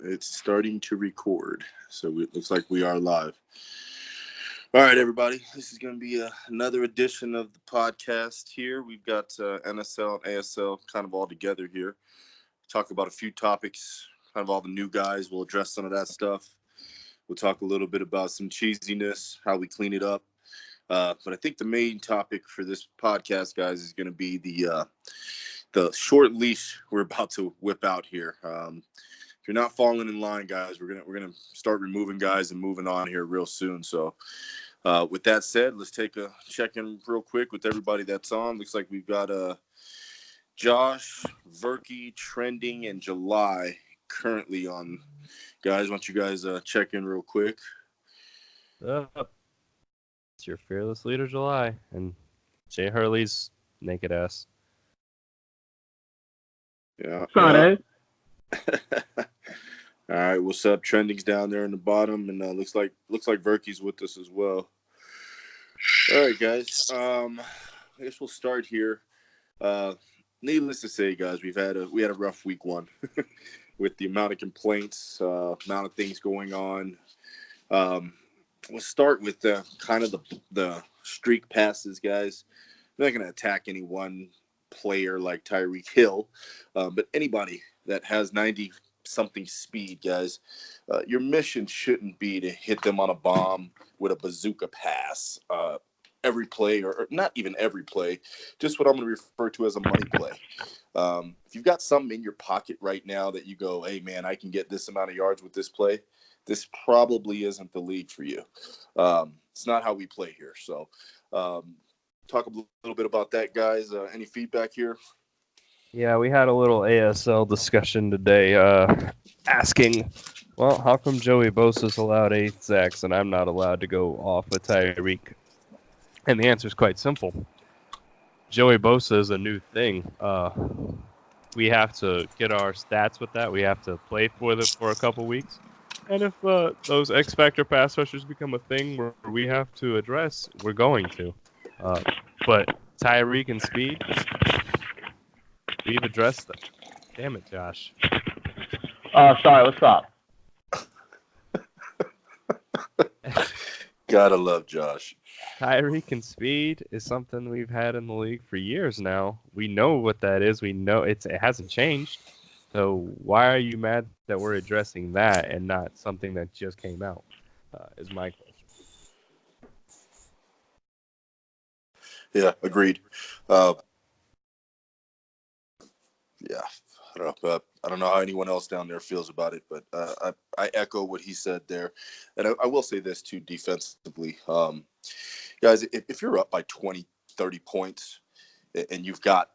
It's starting to record, so it looks like we are live. All right, everybody. This is going to be another edition of the podcast here. We've got NSL and ASL kind of all together here. Talk about a few topics, kind of all the new guys. We'll address some of that stuff. We'll talk a little bit about some cheesiness, how we clean it up. But I think the main topic for this podcast, guys, is going to be the short leash we're about to whip out here. If you're not falling in line, guys, we're gonna start removing guys and moving on here real soon. So, with that said, let's take a check in real quick with everybody that's on. Looks like we've got Josh, Verky, Trending, and July currently on. Guys, why don't you guys check in real quick? It's your fearless leader, July, and Jay Hurley's naked ass. Yeah. Sorry. All right, what's up? Trending's down there in the bottom, and looks like Verky's with us as well. All right, guys. I guess we'll start here. Needless to say, guys, we had a rough week one with the amount of complaints, amount of things going on. We'll start with kind of the streak passes, guys. I'm not going to attack any one player like Tyreek Hill, but anybody that has 90-something speed, guys, your mission shouldn't be to hit them on a bomb with a bazooka pass every play, or not even every play, just what I'm going to refer to as a money play. If you've got something in your pocket right now that you go, hey, man, I can get this amount of yards with this play, this probably isn't the league for you. It's not how we play here. So talk a little bit about that, guys. Any feedback here? Yeah, we had a little ASL discussion today asking, well, how come Joey Bosa's allowed 8 sacks and I'm not allowed to go off with Tyreek? And the answer is quite simple. Joey Bosa is a new thing. We have to get our stats with that. We have to play for a couple weeks. And if those X-Factor pass rushers become a thing where we have to address, we're going to. But Tyreek and speed, we've addressed them. Damn it, Josh. Sorry, what's up? Gotta love Josh. Tyreek and speed is something we've had in the league for years now. We know what that is. We know it hasn't changed. So why are you mad that we're addressing that and not something that just came out? Is my question. Yeah, agreed. Yeah, I don't know how anyone else down there feels about it, but I echo what he said there. And I will say this, too, defensively. Guys, if you're up by 20, 30 points and you've got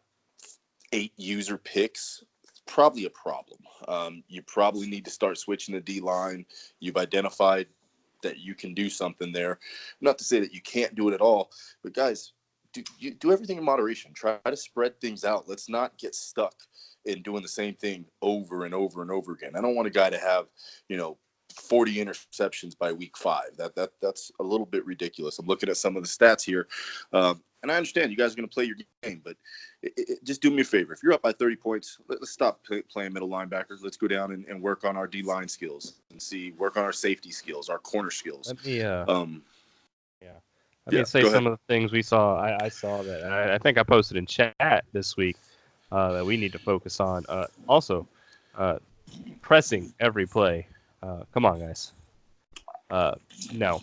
8 user picks, it's probably a problem. You probably need to start switching the D-line. You've identified that you can do something there. Not to say that you can't do it at all, but, guys, do everything in moderation. Try to spread things out. Let's not get stuck in doing the same thing over and over and over again. I don't want a guy to have, 40 interceptions by week 5. That's a little bit ridiculous. I'm looking at some of the stats here, and I understand you guys are going to play your game, but just do me a favor. If you're up by 30 points, let's stop playing middle linebackers. Let's go down and work on our D-line skills and work on our safety skills, our corner skills. Let me, Let Yeah, me say go some ahead. of the things we saw. I saw that. I think I posted in chat this week that we need to focus on. Also, pressing every play. Come on, guys. No.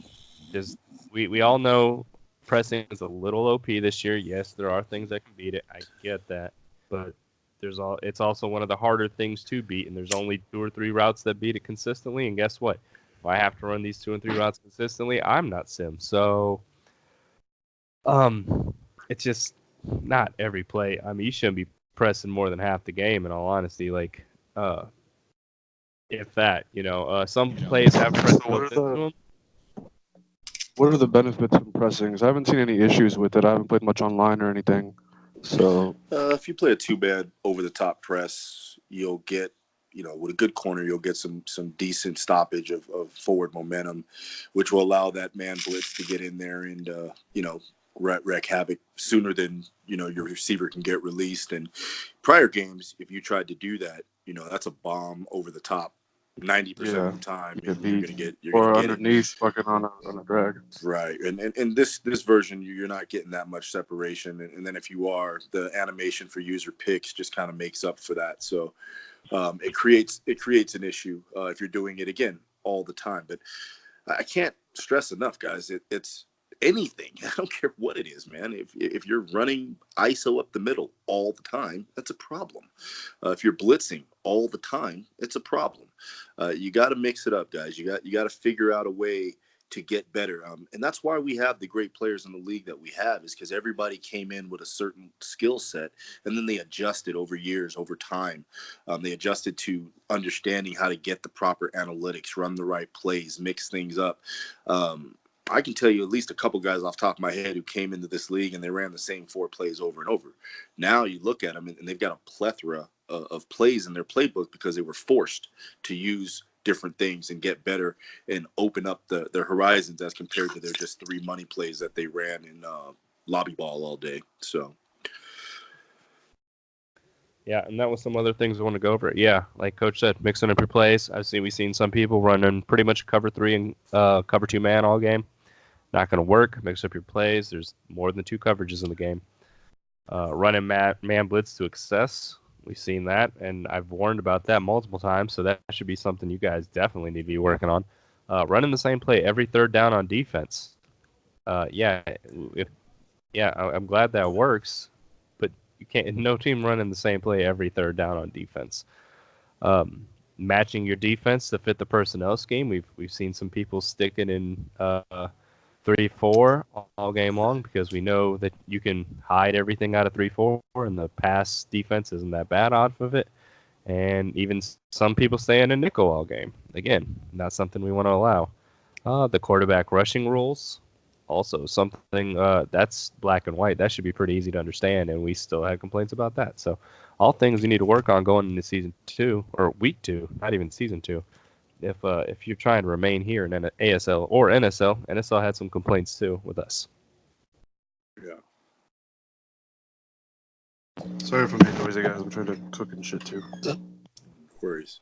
We all know pressing is a little OP this year. Yes, there are things that can beat it. I get that. But it's also one of the harder things to beat, and there's only 2 or 3 routes that beat it consistently. And guess what? If I have to run these 2 and 3 routes consistently, I'm not Sim. So it's just not every play. I mean, you shouldn't be pressing more than half the game, in all honesty. Like, if that, some plays have pressing built into them. What are the benefits of pressing? 'Cause I haven't seen any issues with it. I haven't played much online or anything. So If you play a 2-bad over-the-top press, you'll get, with a good corner, you'll get some decent stoppage of forward momentum, which will allow that man blitz to get in there and, wreak havoc sooner than, your receiver can get released. And prior games, if you tried to do that, that's a bomb over the top 90% Yeah, of the time, you get you're beat. gonna get Or it. underneath, fucking on a drag. Right, and this version, you're not getting that much separation, and then if you are, the animation for user picks just kind of makes up for that. So it creates an issue if you're doing it again all the time. But I can't stress enough, guys. It's anything. I don't care what it is, man. If you're running ISO up the middle all the time, that's a problem. If you're blitzing all the time, it's a problem. You got to mix it up, guys. You got to figure out a way to get better. And that's why we have the great players in the league that we have, is because everybody came in with a certain skill set, and then they adjusted over years, over time. They adjusted to understanding how to get the proper analytics, run the right plays, mix things up. I can tell you at least a couple guys off the top of my head who came into this league and they ran the same 4 plays over and over. Now you look at them and they've got a plethora of plays in their playbook because they were forced to use different things and get better and open up their horizons as compared to their just 3 money plays that they ran in lobby ball all day. So Yeah, and that was some other things I want to go over. Yeah, like Coach said, mixing up your plays. We've seen some people running pretty much cover 3 and cover 2 man all game. Not going to work. Mix up your plays. There's more than 2 coverages in the game. Running man blitz to excess. We've seen that, and I've warned about that multiple times, so that should be something you guys definitely need to be working on. Running the same play every third down on defense. I'm glad that works, but you can't. No team running the same play every third down on defense. Matching your defense to fit the personnel scheme. We've seen some people sticking in 3-4 all game long because we know that you can hide everything out of 3-4, and the pass defense isn't that bad off of it. And even some people stay in a nickel all game. Again, not something we want to allow. The quarterback rushing rules, also something that's black and white. That should be pretty easy to understand, and we still had complaints about that. So all things we need to work on going into season 2 or week 2, not even season 2. If you're trying to remain here in ASL or NSL had some complaints too with us. yeah. Sorry for being noisy, guys. I'm trying to cook and shit too. No worries.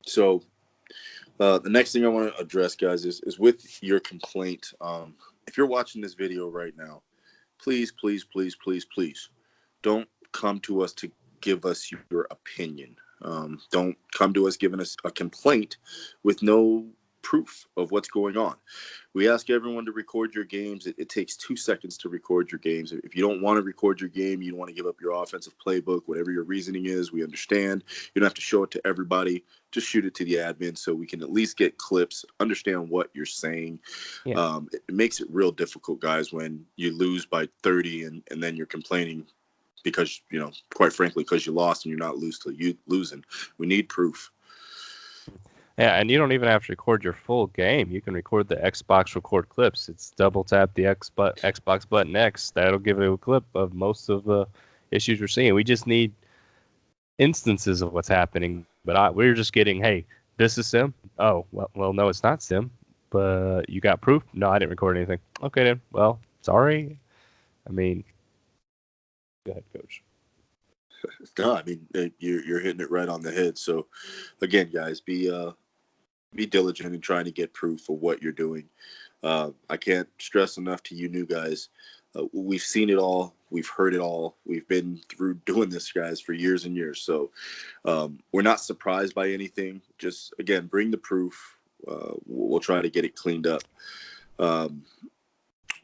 So the next thing I want to address, guys, is with your complaint. If you're watching this video right now, please, please, please, please, please don't come to us to give us your opinion. Don't come to us giving us a complaint with no proof of what's going on. We ask everyone to record your games. It takes 2 seconds to record your games. If you don't want to record your game, you don't want to give up your offensive playbook, whatever your reasoning is, we understand. You don't have to show it to everybody. Just shoot it to the admin so we can at least get clips, understand what you're saying. Yeah. It makes it real difficult, guys, when you lose by 30 and then you're complaining because, quite frankly, because you lost and you're not losing. We need proof. Yeah, and you don't even have to record your full game. You can record the Xbox record clips. It's double tap the Xbox button X. That'll give you a clip of most of the issues we're seeing. We just need instances of what's happening. But we're just getting, hey, this is Sim. Oh, well, no, it's not Sim. But you got proof? No, I didn't record anything. Okay, then. Well, sorry. I mean, go ahead, Coach. No, I mean, you're hitting it right on the head. So, again, guys, be diligent in trying to get proof of what you're doing. I can't stress enough to you new guys. We've seen it all. We've heard it all. We've been through doing this, guys, for years and years. So we're not surprised by anything. Just, again, bring the proof. We'll try to get it cleaned up.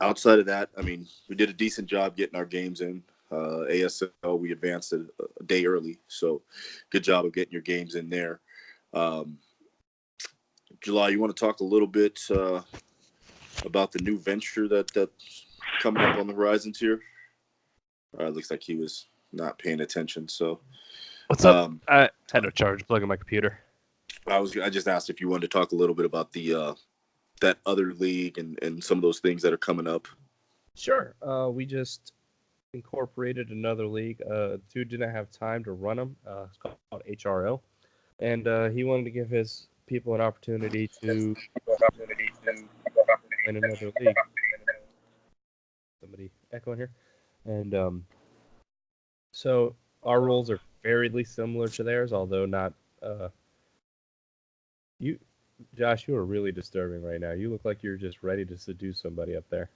Outside of that, I mean, we did a decent job getting our games in. ASL, we advanced a day early. So good job of getting your games in there. July, you want to talk a little bit about the new venture that's coming up on the horizons here? Looks like he was not paying attention. So, What's up? I had no charge to plug in my computer. I just asked if you wanted to talk a little bit about the that other league and some of those things that are coming up. Sure. We just incorporated another league. Dude didn't have time to run them. It's called HRL, and he wanted to give his people an opportunity to in another league. Somebody echoing here, and so our rules are fairly similar to theirs, although not You, Josh, you are really disturbing right now. You look like you're just ready to seduce somebody up there.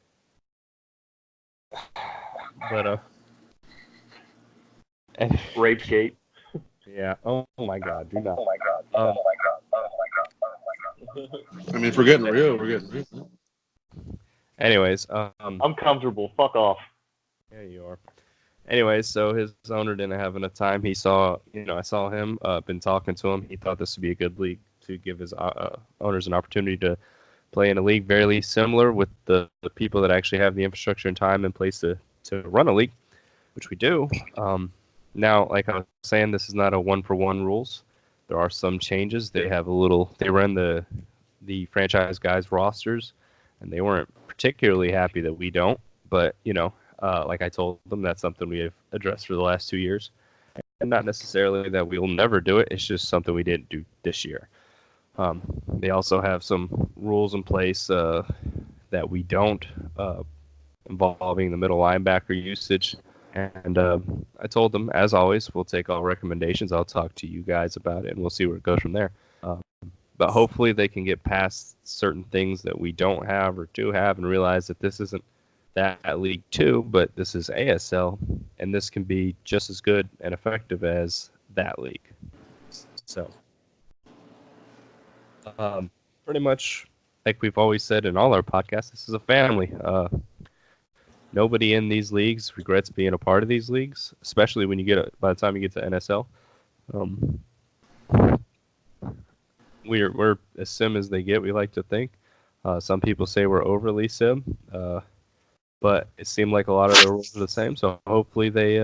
But Rape gate. yeah. Oh my God, do not. I mean, if we're getting real, we're getting real. Anyways, I'm comfortable. Fuck off. yeah, you are. Anyways, so his owner didn't have enough time. He saw, I saw him, been talking to him. He thought this would be a good league to give his owners an opportunity to play in a league very similar with the people that actually have the infrastructure and time in place to run a league, which we do. Now, like I was saying, this is not a one-for-one rules. There are some changes. They run the franchise guys rosters, and they weren't particularly happy that we don't. But like I told them, that's something we have addressed for the last 2 years, and not necessarily that we'll never do it. It's just something we didn't do this year. They also have some rules in place that we don't, involving the middle linebacker usage. And I told them, as always, we'll take all recommendations. I'll talk to you guys about it, and we'll see where it goes from there. But hopefully they can get past certain things that we don't have or do have and realize that this isn't that League 2, but this is ASL, and this can be just as good and effective as that league. So, pretty much, like we've always said in all our podcasts, this is a family. Nobody in these leagues regrets being a part of these leagues, especially when by the time you get to NSL. We're as sim as they get, we like to think. Some people say we're overly sim, but it seemed like a lot of the rules are the same. So hopefully they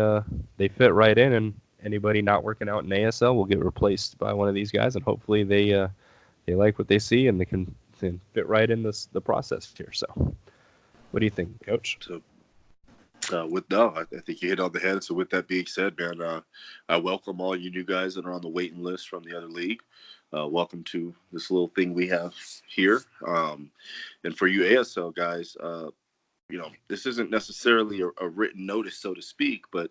fit right in, and anybody not working out in ASL will get replaced by one of these guys, and hopefully they like what they see and they can fit right in the process here. So, what do you think, Coach? So, I think you hit on the head. So with that being said, man, I welcome all you new guys that are on the waiting list from the other league. Welcome to this little thing we have here. And for you ASL guys, this isn't necessarily a written notice, so to speak, but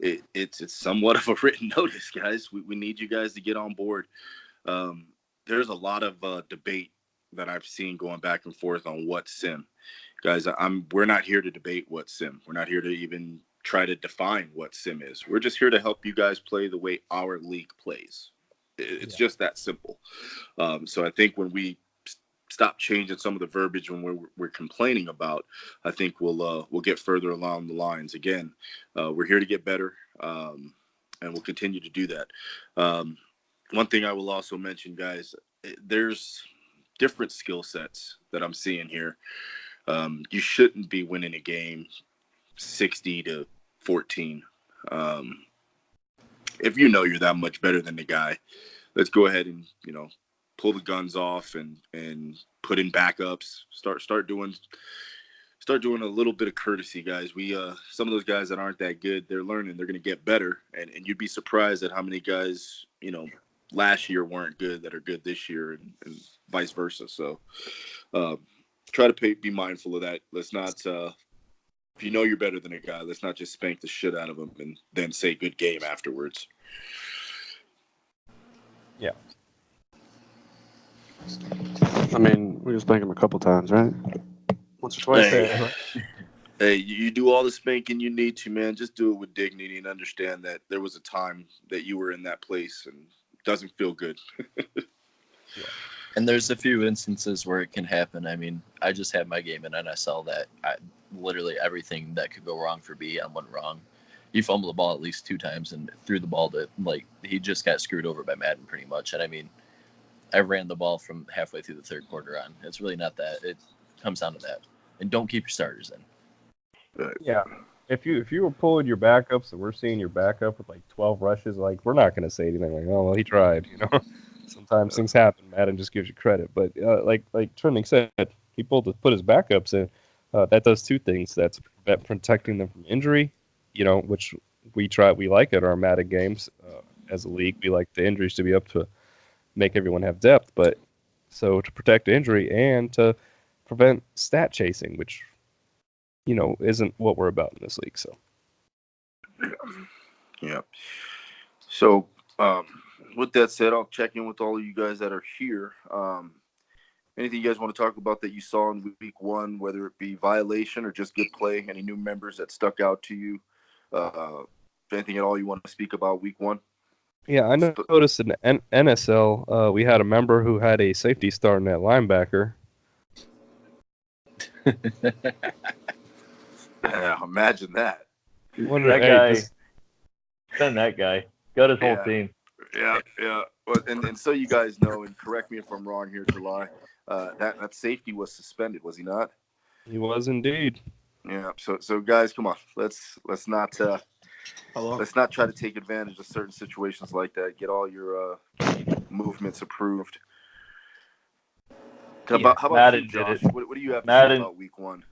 it's somewhat of a written notice, guys. We need you guys to get on board. There's a lot of debate that I've seen going back and forth on what sim. Guys, we're not here to debate what sim. We're not here to even try to define what sim is. We're just here to help you guys play the way our league plays. It's just that simple. So I think when we stop changing some of the verbiage when we're complaining about, I think we'll get further along the lines. Again, we're here to get better, and we'll continue to do that. One thing I will also mention, guys, there's different skill sets that I'm seeing here. You shouldn't be winning a game 60-14. If you know you're that much better than the guy, let's go ahead and pull the guns off and put in backups. Start doing a little bit of courtesy, guys. We some of those guys that aren't that good, they're learning. They're going to get better, and you'd be surprised at how many guys last year weren't good that are good this year, and vice versa. So. Try to be mindful of that. Let's not, if you know you're better than a guy, let's not just spank the shit out of him and then say good game afterwards. Yeah. I mean, we just spanked him a couple times, right? Once or twice. Hey, you do all the spanking you need to, man. Just do it with dignity and understand that there was a time that you were in that place and it doesn't feel good. Yeah. And there's a few instances where it can happen. I mean, I just had my game in NSL that literally everything that could go wrong for B went wrong. He fumbled the ball at least 2 times and threw the ball to, he just got screwed over by Madden pretty much. And I mean, I ran the ball from halfway through the third quarter on. It's really not that. It comes down to that. And don't keep your starters in. Yeah. If you were pulling your backups and we're seeing your backup with 12 rushes, we're not going to say anything oh, well, he tried, Sometimes things happen. Madden just gives you credit, but like Trending said, he put his backups in. That does 2 things. That's protecting them from injury, which we like at our Madden games as a league. We like the injuries to be up to make everyone have depth, but so to protect injury and to prevent stat chasing, which isn't what we're about in this league. So yeah. So with that said, I'll check in with all of you guys that are here. Anything you guys want to talk about that you saw in week 1, whether it be violation or just good play? Any new members that stuck out to you? Anything at all you want to speak about week 1? Yeah, I noticed in NSL, we had a member who had a safety starting at linebacker. Yeah, imagine that. That guy, send that guy. Got his whole team. Yeah. Well, and so you guys know, and correct me if I'm wrong here, July. That safety was suspended, was he not? He was indeed. Yeah. So guys, come on, let's not try to take advantage of certain situations like that. Get all your movements approved. How about you, Josh? What do you have to say about week 1?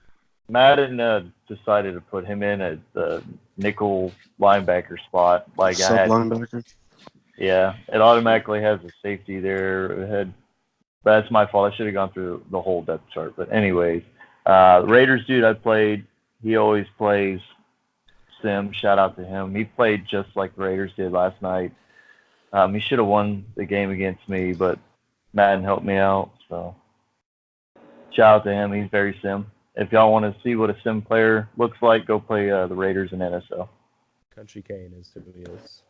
Madden decided to put him in at the nickel linebacker spot. Sub-linebacker? Yeah, it automatically has a safety there. That's my fault. I should have gone through the whole depth chart. But anyways, Raiders dude I played, he always plays sim. Shout out to him. He played just like the Raiders did last night. He should have won the game against me, but Madden helped me out. So shout out to him. He's very sim. If y'all want to see what a sim player looks like, go play the Raiders in NSL. Country Kane is who he is.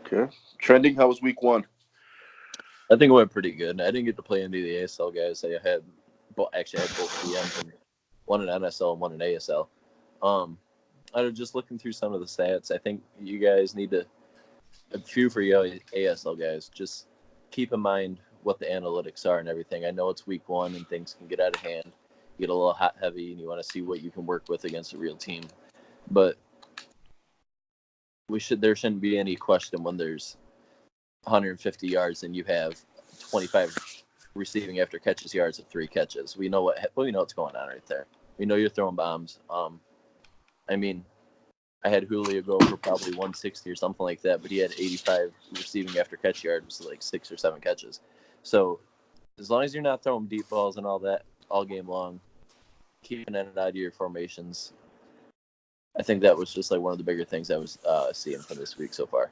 Okay. Trending, how was week 1? I think it went pretty good. I didn't get to play any of the ASL guys. I had both DMs, and one in NSL and one in ASL. I was just looking through some of the stats. I think you guys need to, a few for you ASL guys, just keep in mind what the analytics are and everything. I know it's week 1 and things can get out of hand, get a little hot heavy, and you want to see what you can work with against a real team. But there shouldn't be any question when there's 150 yards and you have 25 receiving after catches yards of 3 catches. We know what's going on right there. We know you're throwing bombs. I mean, I had Julio go for probably 160 or something like that, but he had 85 receiving after catch yards, like 6 or 7 catches. So as long as you're not throwing deep balls and all that all game long, keeping an eye to your formations, I think that was just like one of the bigger things I was seeing from this week so far.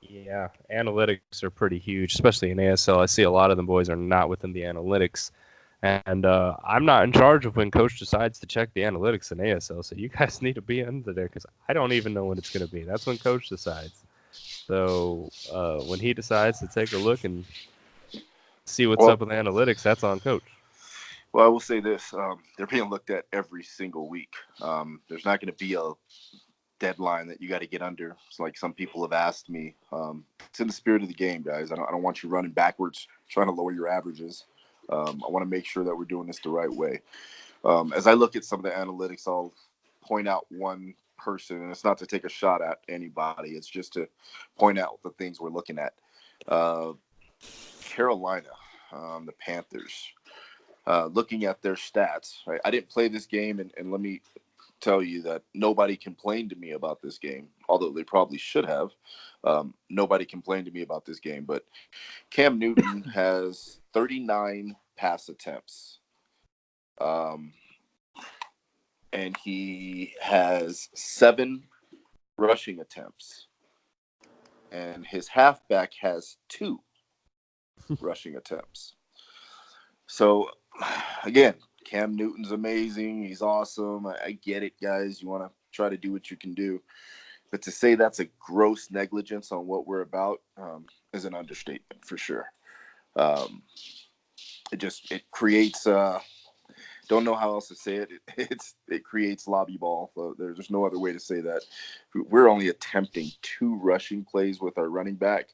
Yeah, analytics are pretty huge, especially in ASL. I see a lot of them boys are not within the analytics. And I'm not in charge of when coach decides to check the analytics in ASL, so you guys need to be under there because I don't even know when it's going to be. That's when coach decides. So when he decides to take a look and see what's up with analytics, that's on coach. Well, I will say this. They're being looked at every single week. There's not going to be a deadline that you got to get under. It's like some people have asked me. It's in the spirit of the game, guys. I don't want you running backwards, trying to lower your averages. I want to make sure that we're doing this the right way. As I look at some of the analytics, I'll point out one person, and it's not to take a shot at anybody. It's just to point out the things we're looking at. Carolina, the Panthers, looking at their stats. Right? I didn't play this game, and let me tell you that nobody complained to me about this game, although they probably should have. Nobody complained to me about this game, but Cam Newton has 39 pass attempts. And he has 7 rushing attempts. And his halfback has 2 rushing attempts. So, again, Cam Newton's amazing. He's awesome. I get it, guys. You want to try to do what you can do. But to say that's a gross negligence on what we're about is an understatement for sure. It creates don't know how else to say it. It creates lobby ball. There's no other way to say that. We're only attempting 2 rushing plays with our running back.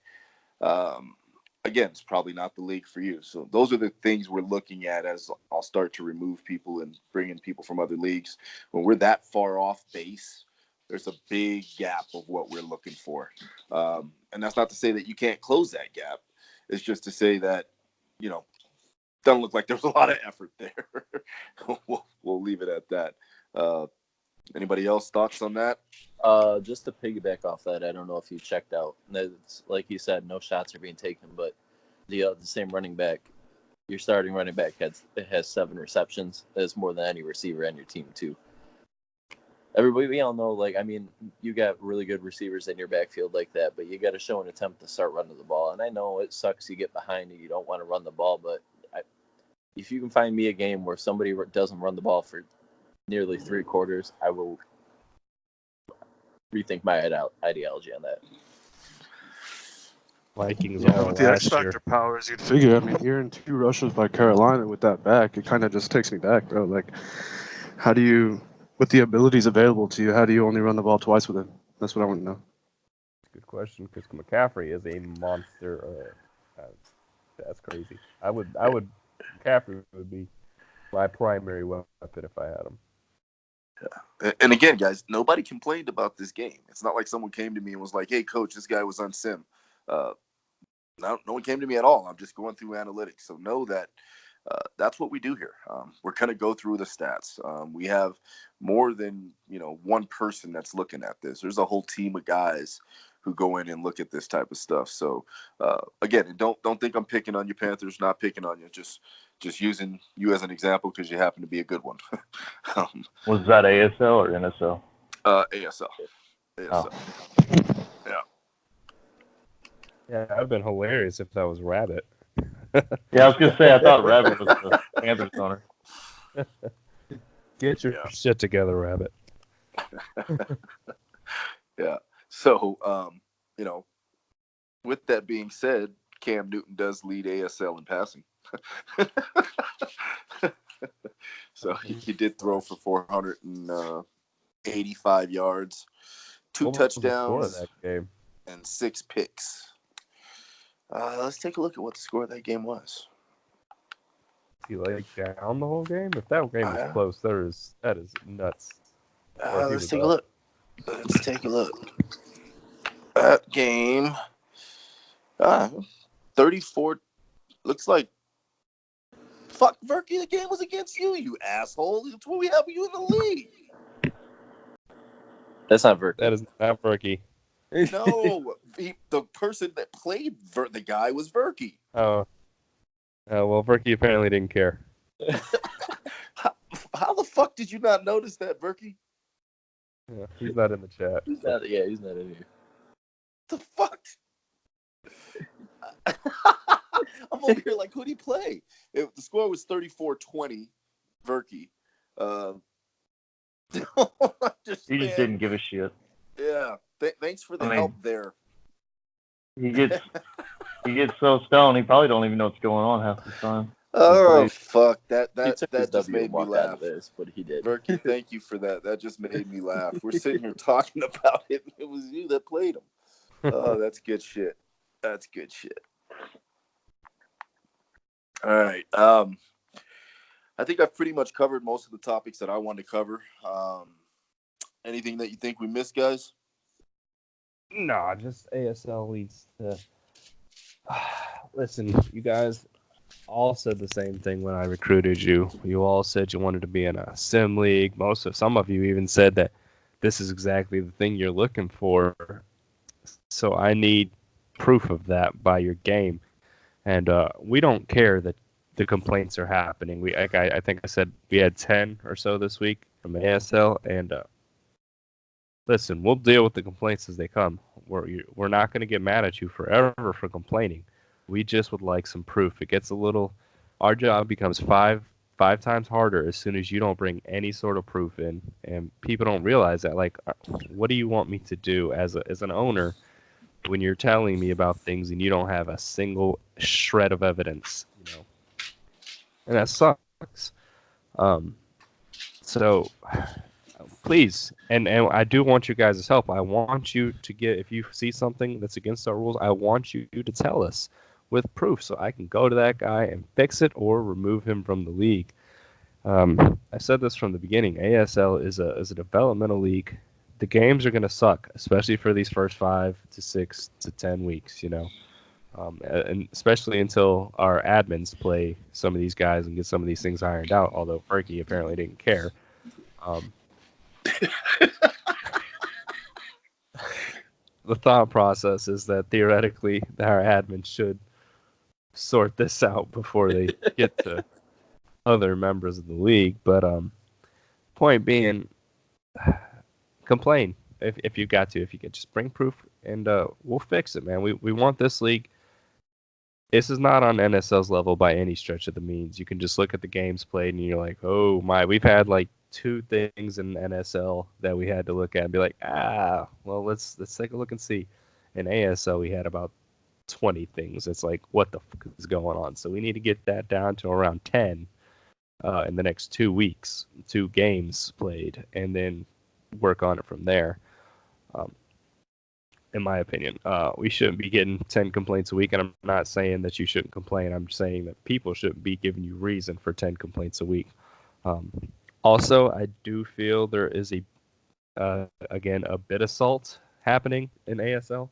Again, it's probably not the league for you. So those are the things we're looking at as I'll start to remove people and bring in people from other leagues. When we're that far off base, there's a big gap of what we're looking for. And that's not to say that you can't close that gap. It's just to say that, doesn't look like there's a lot of effort there. We'll leave it at that. Anybody else thoughts on that? Just to piggyback off that, I don't know if you checked out. It's, like you said, no shots are being taken, but the same running back, your starting running back has 7 receptions. That's more than any receiver on your team too. we all know, like, I mean, you got really good receivers in your backfield like that, but you got to show an attempt to start running the ball. And I know it sucks you get behind and you don't want to run the ball, but if you can find me a game where somebody doesn't run the ball for nearly 3 quarters, I will rethink my ideology on that. Vikings Yeah, all with the X last year. Factor powers, you'd figure. I mean, hearing 2 rushes by Carolina with that back, it kind of just takes me back, bro. Like, how do you, with the abilities available to you, how do you only run the ball twice with him? That's what I want to know. Good question, because McCaffrey is a monster. That's crazy. McCaffrey would be my primary weapon if I had him. And again, guys, nobody complained about this game. It's not like someone came to me and was like, "Hey, coach, this guy was on sim." No one came to me at all. I'm just going through analytics. So know that that's what we do here. We're going to go through the stats. We have more than one person that's looking at this. There's a whole team of guys who go in and look at this type of stuff. So again, don't think I'm picking on you, Panthers. Not picking on you. Just using you as an example because you happen to be a good one. Was that ASL or NSL? ASL. Oh. Yeah. Yeah, that would have been hilarious if that was Rabbit. Yeah, I was gonna say I thought Rabbit was the Panthers owner. Get your shit together, Rabbit. Yeah. So, with that being said, Cam Newton does lead ASL in passing. So he did throw for 485 yards, 2 What was the score of touchdowns, that game? and 6 picks. Let's take a look at what the score of that game was. He down the whole game? If that game was close, that is nuts. Let's take a look. That game, 34. Looks like. Fuck, Verky, the game was against you, you asshole. That's what we have you in the league. That's not Verky. That is not Verky. No, the person that played the guy was Verky. Oh. Well, Verky apparently didn't care. How the fuck did you not notice that, Verky? Yeah, he's not in the chat. He's not in here. The fuck? I'm over here like, who'd he play? The score was 34-20, Verky. He just didn't give a shit. Yeah. Thanks for the help there. He gets so stoned, he probably don't even know what's going on half the time. Oh, fuck. That just made me out laugh. of this, but he did. Verky, thank you for that. That just made me laugh. We're sitting here talking about it, and it was you that played him. Oh, that's good shit. That's good shit. All right. I think I've pretty much covered most of the topics that I wanted to cover. Anything that you think we missed, guys? Nah, just ASL leads to. Listen, you guys all said the same thing when I recruited you. You all said you wanted to be in a sim league. Some of you even said that this is exactly the thing you're looking for. So I need proof of that by your game. And we don't care that the complaints are happening. I think I said we had 10 or so this week from ASL. And listen, we'll deal with the complaints as they come. We're not going to get mad at you forever for complaining. We just would like some proof. It gets our job becomes five times harder as soon as you don't bring any sort of proof in. And people don't realize that. Like, what do you want me to do as an owner when you're telling me about things and you don't have a single shred of evidence, And that sucks. So please, and I do want you guys' help. I want you to if you see something that's against our rules, I want you to tell us with proof so I can go to that guy and fix it or remove him from the league. I said this from the beginning. ASL is a developmental league. The games are going to suck, especially for these first 5 to 6 to 10 weeks, and especially until our admins play some of these guys and get some of these things ironed out, although Fergie apparently didn't care. The thought process is that theoretically our admins should sort this out before they get to other members of the league. But point being, complain if you got to. If you could just bring proof, and we'll fix it, man. We want this league. This is not on NSL's level by any stretch of the means. You can just look at the games played, and you're like, oh my, we've had like 2 things in NSL that we had to look at and be like, well, let's take a look and see. In ASL, we had about 20 things. It's like, what the fuck is going on? So we need to get that down to around 10 in the next 2 weeks, 2 games played, and then work on it from there. In my opinion, we shouldn't be getting 10 complaints a week, and I'm not saying that you shouldn't complain. I'm saying that people shouldn't be giving you reason for 10 complaints a week. Also, I do feel there is again, a bit of salt happening in ASL.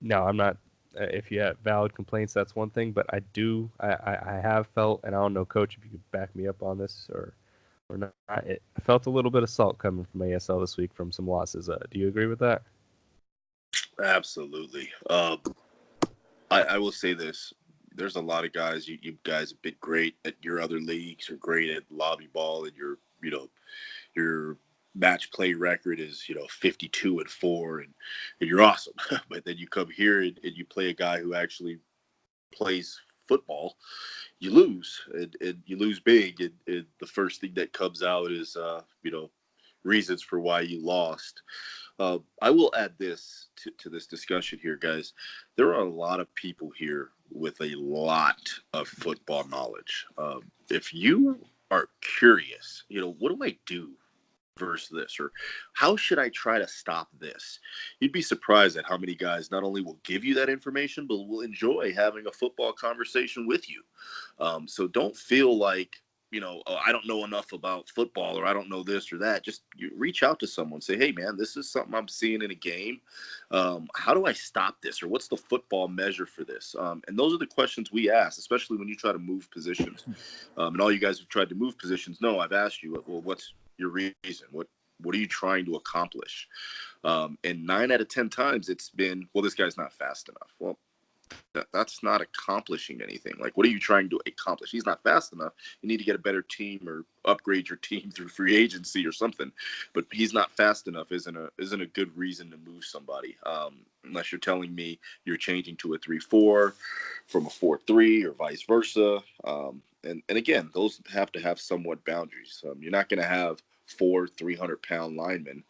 Now, I'm not. If you have valid complaints, that's one thing. But I have felt, and I don't know, Coach, if you could back me up on this or not. I felt a little bit of salt coming from ASL this week from some losses. Do you agree with that? Absolutely. I will say this. There's a lot of guys. You guys have been great at your other leagues. You're great at lobby ball, and your match play record is 52-4, and you're awesome. But then you come here and you play a guy who actually plays football. You lose, and you lose big. And the first thing that comes out is reasons for why you lost. I will add this to this discussion here, guys. There are a lot of people here with a lot of football knowledge. If you are curious, what do I do versus this, or how should I try to stop this? You'd be surprised at how many guys not only will give you that information, but will enjoy having a football conversation with you. So don't feel like, oh, I don't know enough about football, or I don't know this or that. Just you reach out to someone, say, hey man, this is something I'm seeing in a game. How do I stop this? Or what's the football measure for this? And those are the questions we ask, especially when you try to move positions. And all you guys who've tried to move positions know I've asked you, well, what's your reason? What are you trying to accomplish? And 9 out of 10 times it's been, well, this guy's not fast enough. Well, that's not accomplishing anything. Like, what are you trying to accomplish? He's not fast enough. You need to get a better team or upgrade your team through free agency or something. But he's not fast enough isn't a good reason to move somebody. Unless you're telling me you're changing to a 3-4 from a 4-3 or vice versa. And again, those have to have somewhat boundaries. You're not going to have 4 300-pound linemen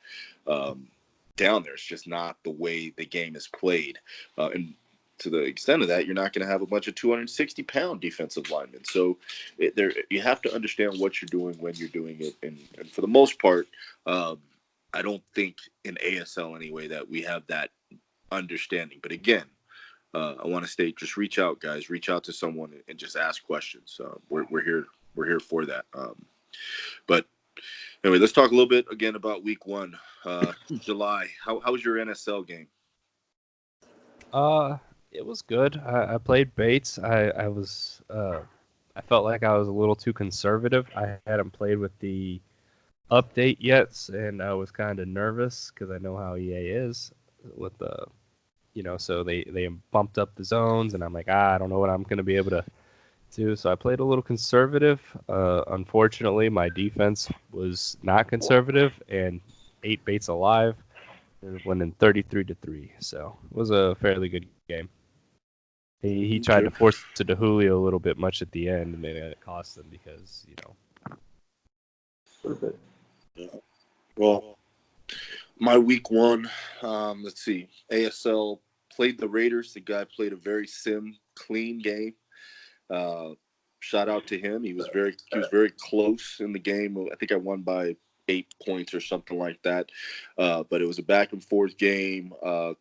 down there. It's just not the way the game is played. And to the extent of that, you're not going to have a bunch of 260-pound defensive linemen. So you have to understand what you're doing when you're doing it. And for the most part, I don't think in ASL anyway that we have that understanding. But again, I want to state, just reach out, guys. Reach out to someone and just ask questions. We're here. We're here for that. But anyway, let's talk a little bit again about week 1, July. How was your NSL game? It was good. I played Bates. I felt like I was a little too conservative. I hadn't played with the update yet, and I was kind of nervous because I know how EA is with the, so they bumped up the zones, and I'm like, I don't know what I'm going to be able to do. So I played a little conservative. Unfortunately, my defense was not conservative and ate Bates alive. And winning 33-3, so it was a fairly good game. He tried to force it to Julio a little bit much at the end, and then it cost him because Perfect. Well, my week 1, let's see. ASL played the Raiders. The guy played a very clean game. Shout out to him. He was very close in the game. I think I won by 8 points or something like that. But it was a back and forth game.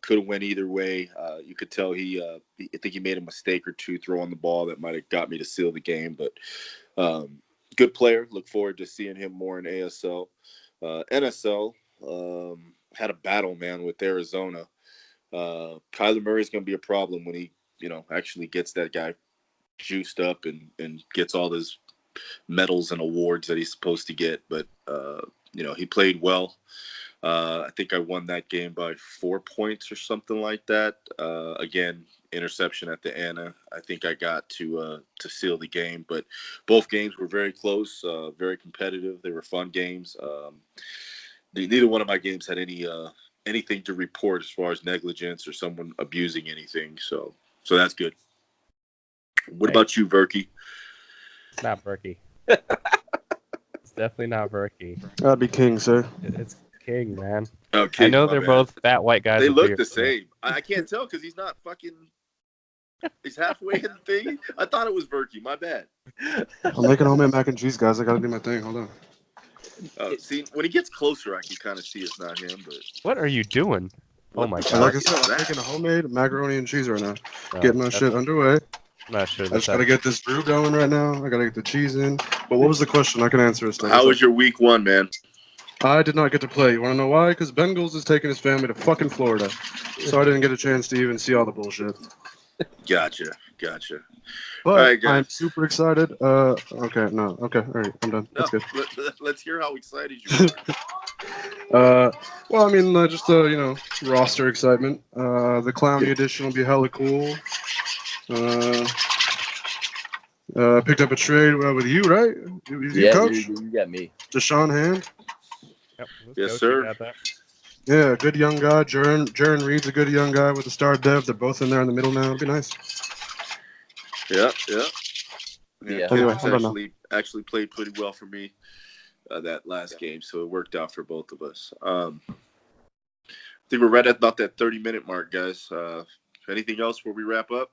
Could have went either way. You could tell I think he made a mistake or two throwing the ball that might have got me to seal the game. But good player. Look forward to seeing him more in ASL. NSL had a battle, man, with Arizona. Kyler Murray's going to be a problem when he, actually gets that guy juiced up and gets all his medals and awards that he's supposed to get. But, he played well. I think I won that game by 4 points or something like that. Again, interception at the end. I think I got to seal the game. But both games were very close, very competitive. They were fun games. neither one of my games had anything to report as far as negligence or someone abusing anything. So that's good. What about you, Verky? It's not Berkey. It's definitely not Berkey. That'd be King, sir. It's King, man. Okay, I know my they're bad. both fat white guys. They with look beards, the same. I can't tell because he's not fucking. He's halfway in the thing. I thought it was Verky. My bad. I'm making homemade mac and cheese, guys. I gotta do my thing. Hold on. See, when he gets closer, I can kind of see it's not him. But What are you doing? Oh what my the God. Like I fuck said, is I'm that? making a homemade macaroni and cheese right now. No, Getting my that's- shit underway. I'm not sure I just gotta that's get this brew going right now. I gotta get the cheese in. But what was the question? I can answer it still. How was your week one, man? I did not get to play. You want to know why? Because Bengals is taking his family to fucking Florida. So I didn't get a chance to even see all the bullshit. Gotcha. But All right, guys. I'm super excited. Okay, no. Okay, all right, I'm done. No, That's good. let's hear how excited you are. Well, I mean, just roster excitement. The Clowny edition will be hella cool. Picked up a trade with you, right? You coach? You got me. Deshaun Hand. Yep, Yes, coach, sir. you got that. Yeah, good young guy. Jaren Reed's a good young guy with the star dev. They're both in there in the middle now. It'd be nice. Yeah. Yeah. Anyway, Kittens I'm done now. actually played pretty well for me that last game, so it worked out for both of us. I think we're right at about that 30-minute mark, guys. Anything else before we wrap up?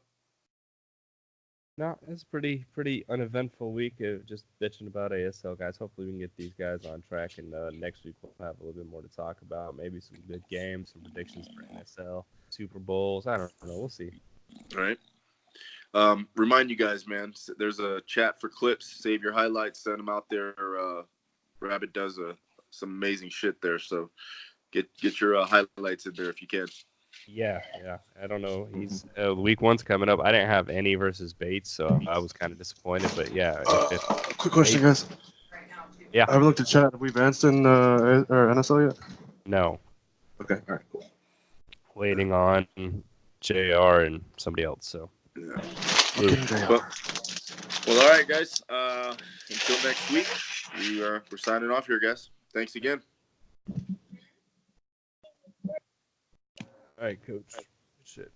No, it's a pretty uneventful week. Just bitching about ASL guys. Hopefully we can get these guys on track, and next week we'll have a little bit more to talk about. Maybe some good games, some predictions for NSL, Super Bowls. I don't know. We'll see. All right. Remind you guys, man, there's a chat for clips. Save your highlights, send them out there. Rabbit does some amazing shit there, so get your highlights in there if you can. Yeah. I don't know. He's week one's coming up. I didn't have any versus Bates, so I was kind of disappointed. But yeah, Quick question, guys. Yeah. I haven't looked at chat. Have we advanced in or NSL yet? No, Okay, all right, cool. waiting on JR and somebody else. So Yeah. Fucking JR. Well, all right, guys. Until next week, we're signing off here, guys. Thanks again. all right, coach. Shit.